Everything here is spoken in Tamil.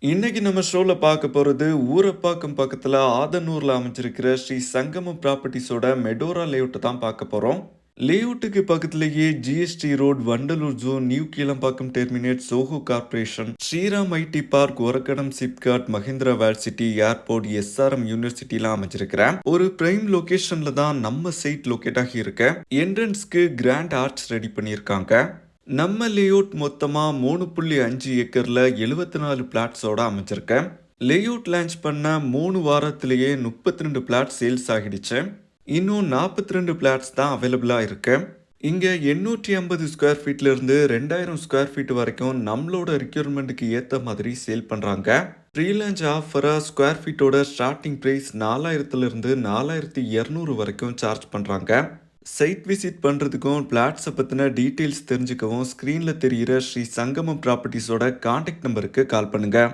இன்னைக்கு நம்ம ஷோல பார்க்க போறது ஊரப்பாக்கம் பக்கத்துல ஆதனூர்ல அமைஞ்சிருக்கிற ஸ்ரீ சங்கமம் ப்ராப்பர்ட்டிஸோட மெடோரா லேஅவுட் தான் பார்க்க போறோம். லேஅவுட்டுக்கு பக்கத்திலேயே GST road, Vandalur zone, new Kilambakkam terminate, Zoho corporation, Sriram IT park, Oragadam SIPCOT, Mahindra world city, airport, SRM யூனிவர்சிட்டிலாம் அமைஞ்சிருக்கிற ஒரு பிரைம் லொகேஷன்ல தான் நம்ம சைட் லொகேட் ஆகி இருக்கு. என்ட்ரன்ஸ்க்கு கிராண்ட் ஆர்ச் ரெடி பண்ணியிருக்காங்க. நம்ம லேஅவுட் மொத்தமா 3.5 ஏக்கர்ல 74 பிளாட்ஸோட அமைச்சிருக்கேன். லேஅவுட் லான்ச் பண்ண 3 வாரத்திலேயே 32 பிளாட் சேல்ஸ் ஆகிடுச்சு. இன்னும் 42 பிளாட்ஸ் தான் அவைலபிளா இருக்கு. இங்க 850 ஸ்கொயர் ஃபீட்ல இருந்து 2000 ஸ்கொயர் ஃபீட் வரைக்கும் நம்மளோட ரிக்யர்மெண்ட்டுக்கு ஏத்த மாதிரி சேல் பண்றாங்க. ப்ரீ லான்ச் ஆஃபரா ஸ்கொயர் ஃபீட்டோட ஸ்டார்டிங் பிரைஸ் 4000 இருந்து 4200 வரைக்கும் சார்ஜ் பண்றாங்க. சைட் விசிட் பண்ணுறதுக்கும் பிளாட்ஸை பற்றின டீட்டெயில்ஸ் தெரிஞ்சுக்கவும் ஸ்க்ரீனில் தெரிகிற ஸ்ரீ சங்கமம் ப்ராப்பர்ட்டிஸோட காண்டாக்ட் நம்பருக்கு கால் பண்ணுங்கள்.